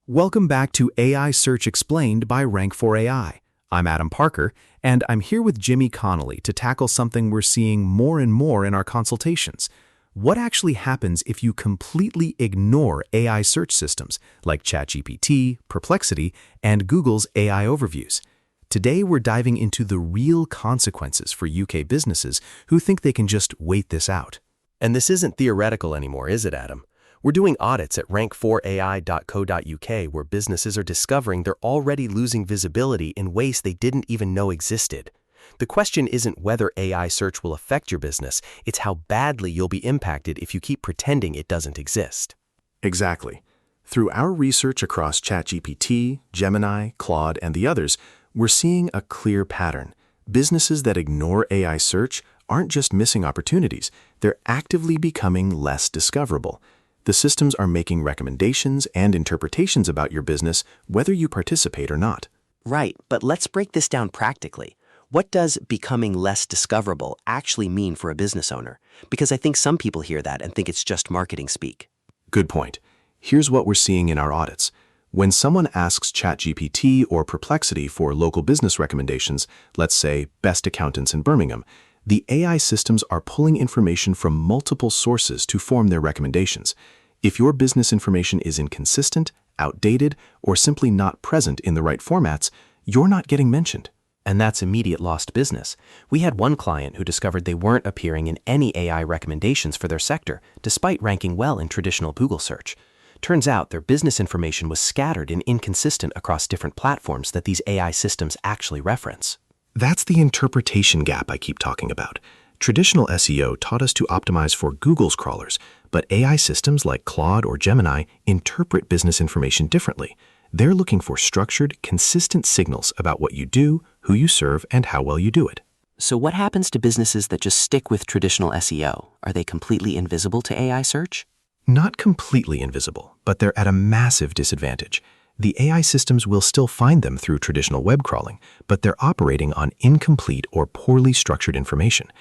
Welcome back to AI Search Explained by Rank4AI. I'm Adam Parker, and I'm here with Jimmy Connoley to tackle something we're seeing more and more in our consultations. What actually happens if you completely ignore AI search systems like ChatGPT, Perplexity, and Google's AI overviews? Today, we're diving into the real consequences for UK businesses who think they can just wait this out. And this isn't theoretical anymore, is it, Adam? We're doing audits at rank4ai.co.uk where businesses are discovering they're already losing visibility in ways they didn't even know existed. The question isn't whether AI search will affect your business, it's how badly you'll be impacted if you keep pretending it doesn't exist. Exactly. Through our research across ChatGPT, Gemini, Claude, and the others, we're seeing a clear pattern. Businesses that ignore AI search aren't just missing opportunities, they're actively becoming less discoverable. The systems are making recommendations and interpretations about your business, whether you participate or not. Right, but let's break this down practically. What does becoming less discoverable actually mean for a business owner? Because I think some people hear that and think it's just marketing speak. Good point. Here's what we're seeing in our audits. When someone asks ChatGPT or Perplexity for local business recommendations, let's say best accountants in Birmingham, the AI systems are pulling information from multiple sources to form their recommendations. If your business information is inconsistent, outdated, or simply not present in the right formats, you're not getting mentioned. And that's immediate lost business. We had one client who discovered they weren't appearing in any AI recommendations for their sector, despite ranking well in traditional Google search. Turns out their business information was scattered and inconsistent across different platforms that these AI systems actually reference. That's the interpretation gap I keep talking about. Traditional SEO taught us to optimize for Google's crawlers, but AI systems like Claude or Gemini interpret business information differently. They're looking for structured, consistent signals about what you do, who you serve, and how well you do it. So what happens to businesses that just stick with traditional SEO? Are they completely invisible to AI search? Not completely invisible, but they're at a massive disadvantage. The AI systems will still find them through traditional web crawling, but they're operating on incomplete or poorly structured information.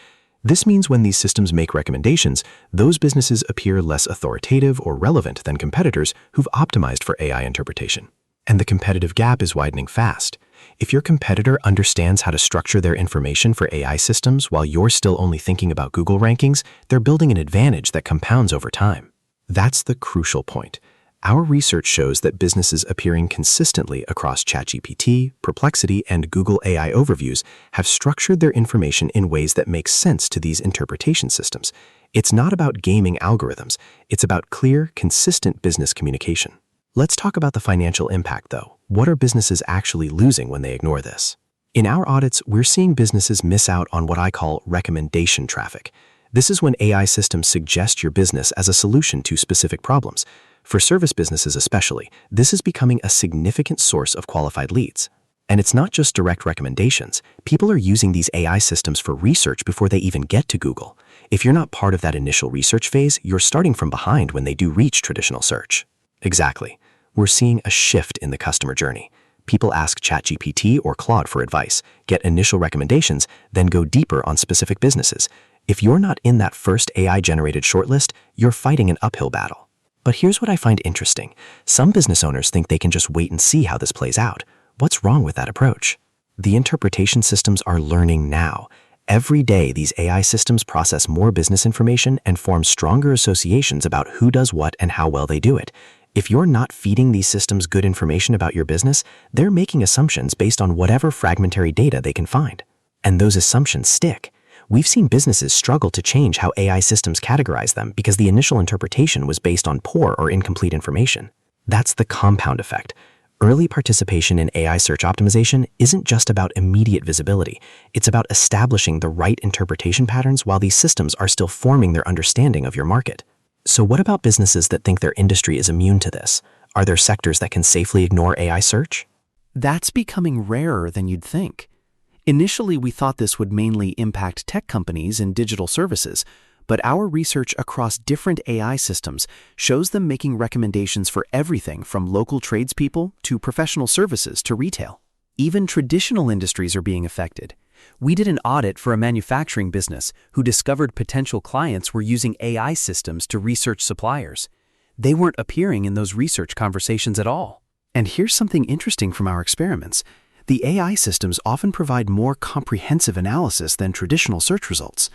This means when these systems make recommendations, those businesses appear less authoritative or relevant than competitors who've optimized for AI interpretation. And the competitive gap is widening fast. If your competitor understands how to structure their information for AI systems while you're still only thinking about Google rankings, they're building an advantage that compounds over time. That's the crucial point. Our research shows that businesses appearing consistently across ChatGPT, Perplexity, and Google AI overviews have structured their information in ways that make sense to these interpretation systems. It's not about gaming algorithms. It's about clear, consistent business communication. Let's talk about the financial impact, though. What are businesses actually losing when they ignore this? In our audits, we're seeing businesses miss out on what I call recommendation traffic. This is when AI systems suggest your business as a solution to specific problems. For service businesses especially, this is becoming a significant source of qualified leads. And it's not just direct recommendations. People are using these AI systems for research before they even get to Google. If you're not part of that initial research phase, you're starting from behind when they do reach traditional search. Exactly. We're seeing a shift in the customer journey. People ask ChatGPT or Claude for advice, get initial recommendations, then go deeper on specific businesses. If you're not in that first AI-generated shortlist, you're fighting an uphill battle. But here's what I find interesting. Some business owners think they can just wait and see how this plays out. What's wrong with that approach? The interpretation systems are learning now. Every day, these AI systems process more business information and form stronger associations about who does what and how well they do it. If you're not feeding these systems good information about your business, they're making assumptions based on whatever fragmentary data they can find. And those assumptions stick. We've seen businesses struggle to change how AI systems categorize them because the initial interpretation was based on poor or incomplete information. That's the compound effect. Early participation in AI search optimization isn't just about immediate visibility. It's about establishing the right interpretation patterns while these systems are still forming their understanding of your market. So what about businesses that think their industry is immune to this? Are there sectors that can safely ignore AI search? That's becoming rarer than you'd think. Initially, we thought this would mainly impact tech companies and digital services, but our research across different AI systems shows them making recommendations for everything from local tradespeople to professional services to retail. Even traditional industries are being affected. We did an audit for a manufacturing business who discovered potential clients were using AI systems to research suppliers. They weren't appearing in those research conversations at all. And here's something interesting from our experiments. The AI systems often provide more comprehensive analysis than traditional search results.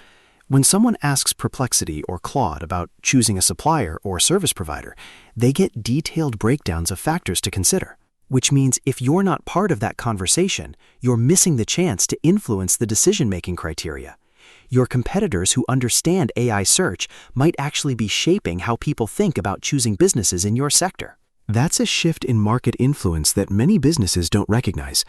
When someone asks Perplexity or Claude about choosing a supplier or service provider, they get detailed breakdowns of factors to consider, which means if you're not part of that conversation, you're missing the chance to influence the decision-making criteria. Your competitors who understand AI search might actually be shaping how people think about choosing businesses in your sector. That's a shift in market influence that many businesses don't recognize.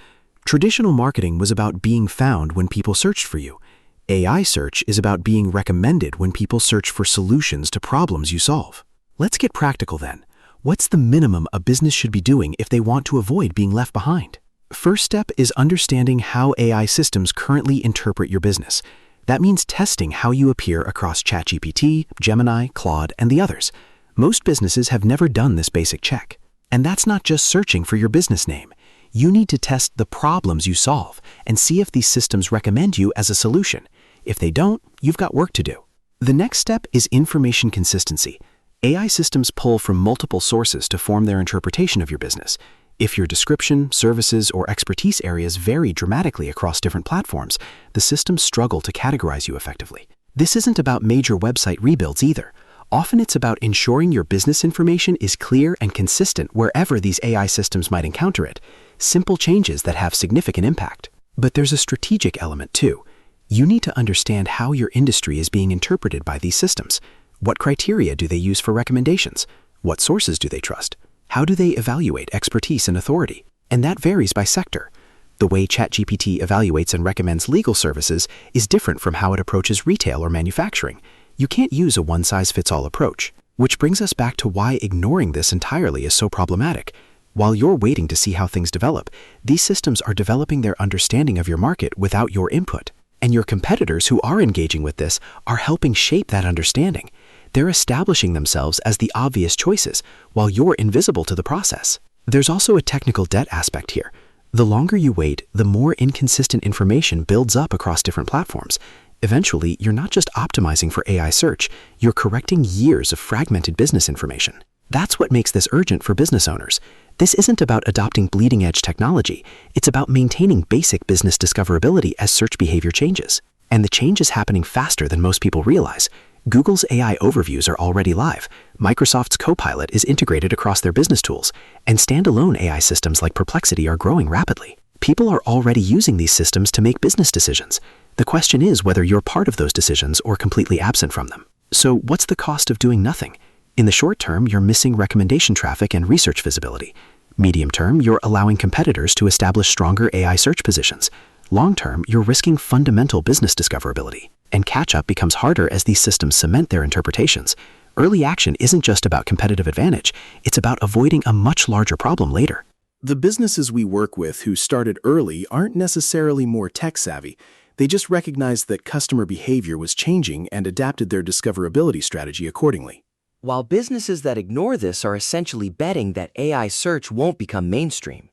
Traditional marketing was about being found when people searched for you. AI search is about being recommended when people search for solutions to problems you solve. Let's get practical then. What's the minimum a business should be doing if they want to avoid being left behind? First step is understanding how AI systems currently interpret your business. That means testing how you appear across ChatGPT, Gemini, Claude, and the others. Most businesses have never done this basic check. And that's not just searching for your business name. You need to test the problems you solve and see if these systems recommend you as a solution. If they don't, you've got work to do. The next step is information consistency. AI systems pull from multiple sources to form their interpretation of your business. If your description, services, or expertise areas vary dramatically across different platforms, the systems struggle to categorize you effectively. This isn't about major website rebuilds either. Often it's about ensuring your business information is clear and consistent wherever these AI systems might encounter it. Simple changes that have significant impact. But there's a strategic element too. You need to understand how your industry is being interpreted by these systems. What criteria do they use for recommendations? What sources do they trust? How do they evaluate expertise and authority? And that varies by sector. The way ChatGPT evaluates and recommends legal services is different from how it approaches retail or manufacturing. You can't use a one-size-fits-all approach, which brings us back to why ignoring this entirely is so problematic. While you're waiting to see how things develop, these systems are developing their understanding of your market without your input. And your competitors who are engaging with this are helping shape that understanding. They're establishing themselves as the obvious choices, while you're invisible to the process. There's also a technical debt aspect here. The longer you wait, the more inconsistent information builds up across different platforms. Eventually, you're not just optimizing for AI search, you're correcting years of fragmented business information. That's what makes this urgent for business owners. This isn't about adopting bleeding-edge technology. It's about maintaining basic business discoverability as search behavior changes. And the change is happening faster than most people realize. Google's AI overviews are already live. Microsoft's Copilot is integrated across their business tools. And standalone AI systems like Perplexity are growing rapidly. People are already using these systems to make business decisions. The question is whether you're part of those decisions or completely absent from them. So what's the cost of doing nothing? In the short term, you're missing recommendation traffic and research visibility. Medium term, you're allowing competitors to establish stronger AI search positions. Long term, you're risking fundamental business discoverability. And catch-up becomes harder as these systems cement their interpretations. Early action isn't just about competitive advantage, it's about avoiding a much larger problem later. The businesses we work with who started early aren't necessarily more tech-savvy. They just recognized that customer behavior was changing and adapted their discoverability strategy accordingly. While businesses that ignore this are essentially betting that AI search won't become mainstream.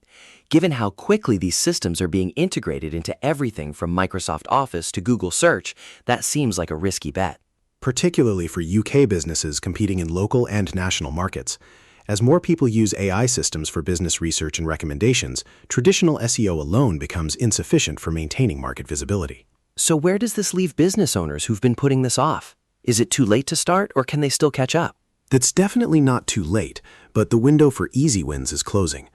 Given how quickly these systems are being integrated into everything from Microsoft Office to Google Search, that seems like a risky bet. Particularly for UK businesses competing in local and national markets. As more people use AI systems for business research and recommendations, traditional SEO alone becomes insufficient for maintaining market visibility. So where does this leave business owners who've been putting this off? Is it too late to start, or can they still catch up? That's definitely not too late, but the window for easy wins is closing.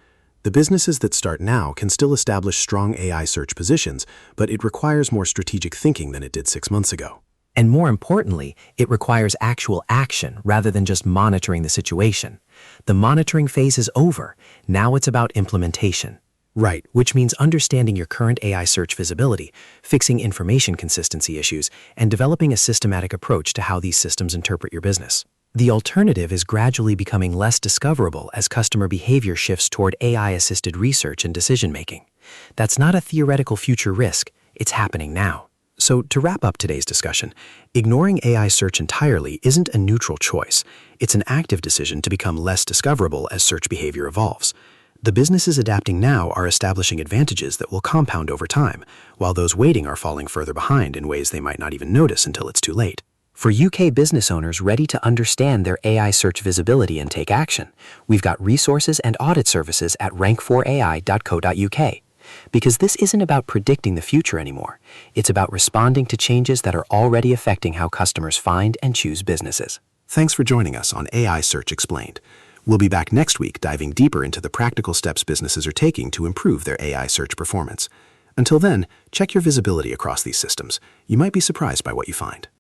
The businesses that start now can still establish strong AI search positions, but it requires more strategic thinking than it did 6 months ago. And more importantly, it requires actual action rather than just monitoring the situation. The monitoring phase is over. Now it's about implementation. Right. Which means understanding your current AI search visibility, fixing information consistency issues, and developing a systematic approach to how these systems interpret your business. The alternative is gradually becoming less discoverable as customer behavior shifts toward AI-assisted research and decision-making. That's not a theoretical future risk, it's happening now. So to wrap up today's discussion, ignoring AI search entirely isn't a neutral choice. It's an active decision to become less discoverable as search behavior evolves. The businesses adapting now are establishing advantages that will compound over time, while those waiting are falling further behind in ways they might not even notice until it's too late. For UK business owners ready to understand their AI search visibility and take action, we've got resources and audit services at rank4ai.co.uk. Because this isn't about predicting the future anymore. It's about responding to changes that are already affecting how customers find and choose businesses. Thanks for joining us on AI Search Explained. We'll be back next week diving deeper into the practical steps businesses are taking to improve their AI search performance. Until then, check your visibility across these systems. You might be surprised by what you find.